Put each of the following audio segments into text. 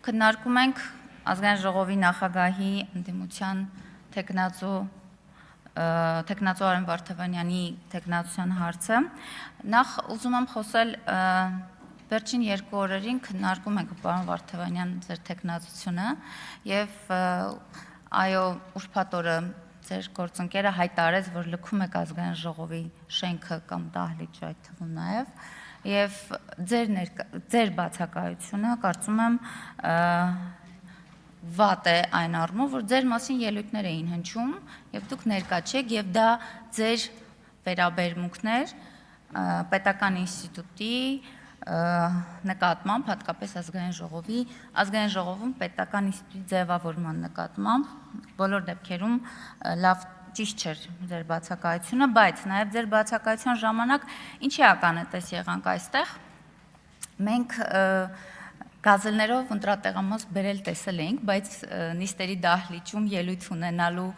Քննարկում ենք ազգային ժողովի նախագահի ընդդիմության թեկնածու Արեն Վարդավանյանի թեկնածության հարցը։ Նախ ուզում եմ խոսել վերջին 2 օրերին քննարկում ենք պարոն Վարդավանյան ձեր թեկնածությունը եւ այո ուրբաթ օրը ձեր գործընկերը հայտարարեց, որ լքում եք ազգային ժողովի շենքը կամ դահլիճը այդ թվում նաեւ եւ ձեր բացակայությունը կարծում եմ վատ է այն առումով, որ ձեր մասին ելույթներ էին հնչում եւ դուք ներկա չեք եւ դա ձեր վերաբերմունքներ պետական ինստիտուտի նկատմամբ, հատկապես ազգային ժողովում պետական ինստիտուտի ձևավորման նկատմամբ բոլոր դեպքերում լավ ճիշտ չէր ձեր բացակայությունը, բայց նաեւ ձեր բացակայության ժամանակ ինչի ականատես եղանք այստեղ։ Մենք գազելներով ընտրատեղամաս բերել տեսել էինք, բայց նիստերի դահլիճում ելույթ ունենալու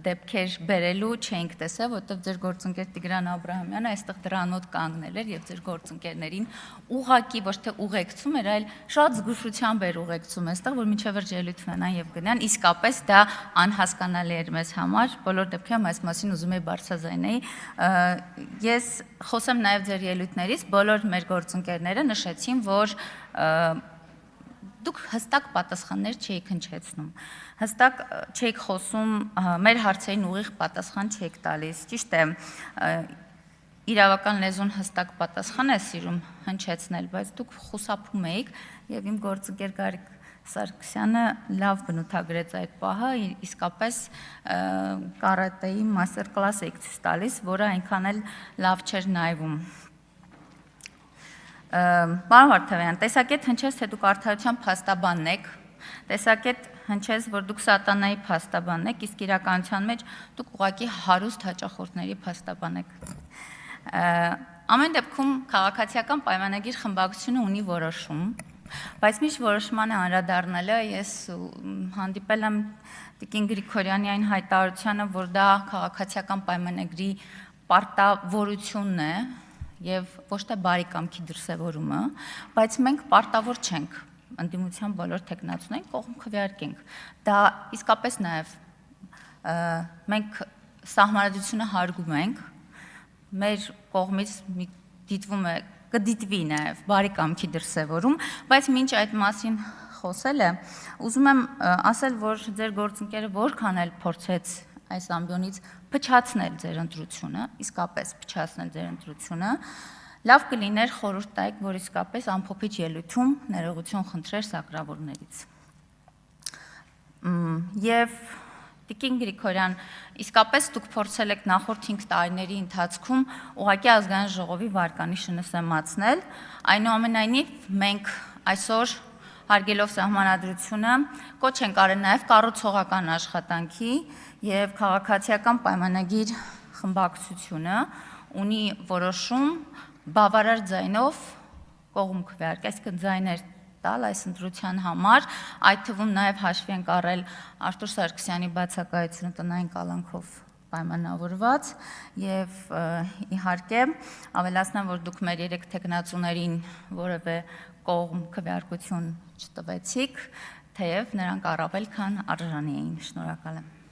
դեպքեր բերելու չէինք տեսել, որովհետև ձեր գործընկեր Տիգրան Աբրահամյանը այստեղ դրան մոտ կանգնել էր եւ ձեր գործընկերներին ուղղակի ոչ թե ուղեկցում էր, այլ շատ զգուշությամբ էր ուղեկցում այստեղ, որ մինչև վերջ ելույթ ունենան եւ գնան, իսկապես դա անհասկանալի էր մեզ համար, բոլոր դեպքերում այս մասին ուզում եի բարձրաձայնեի։ Ես խոսեմ նաեւ ձեր ելույթներից, բոլոր մեր գործընկերները նշեցին, որ դուք հստակ պատասխաններ չէիք հնչեցնում, հստակ չէիք խոսում, մեր հարցերին ուղիղ պատասխան չէիք տալիս, ճիշտ է, իրավական լեզուն հստակ պատասխան է սիրում հնչեցնել, բայց դուք խուսափում էիք եւ իմ գործընկեր Գարիկ Սարգսյանը լավ բնութագրեց այդ պահը, իսկապես կարատեի մաստեր կլաս էիք ցույց տալիս, որը այնքան էլ լավ չէր նայվում։ Պարոն Վարդավյան, տեսակետ հնչեց, թե դուք արդարության փաստաբանն եք, տեսակետ հնչեց, որ դուք սատանայի փաստաբանն եք, իսկ իրականության մեջ դուք ուղղակի հարուստ հաճախորդների փաստաբան եք։ Ամեն դեպքում քաղաքացիական պայմանագիր խմբակցությունը ունի որոշում, բայց միշտ որոշմանը անդրադառնալը ես հանդիպել եմ Տիկին Գրիգորյանի այն հայտարարությանը, որ դա քաղաքացիական պայմանագրի պարտավորությունն է եւ ոչ թե բարի կամքի դրսևորումը, բայց մենք պարտավոր չենք ընդդիմության բոլոր թեկնածուներին կողմ քվեարկենք։ Դա իսկապես նաեւ մենք սահմանադրությունը հարգում ենք, մեր կողմից դիտվում է կդիտվի նաեւ բարի կամքի դրսևորում, բայց մինչ այդ մասին խոսել է, ուզում եմ ասել, որ ձեր գործընկերը որքան էլ փորձեց այս ամբիոնից փչացնել ձեր ընտրությունը, իսկապես փչացնել ձեր ընտրությունը, լավ կլիներ խորհուրդ տայք, որ իսկապես ամփոփիչ ելույթում ներողություն խնդրեր սակրավորներից։ Եվ Տիկին Գրիգորյան, իսկապես դուք փորձել եք նախորդ 5 տարիների ընթացքում ուղղակի ազգային ժողովի վարկանիշը նսեմացնել, այնուամենայնիվ մենք այսօր հարգելով սահմանադրությունը կոչ ենք արել նաև կառուցողական աշխատանքի եւ քաղաքացիական պայմանագիր խմբակցությունը ունի որոշում բավարար ձայնով կողմ քվեարկել, այսինքն ձայներ տալ այս ընտրության համար, այդ թվում նաև հաշվի ենք առել Արտուր Սարգսյանի բացակայությունը տնային կալանքով պայմանավորված եւ իհարկե ավելացնեմ, որ դուք մեր 3 թեկնածուներին որևէ կողմ քվեարկություն չտվեցիք, թեև նրանք առավել քան արժանի էին։ Շնորհակալ եմ։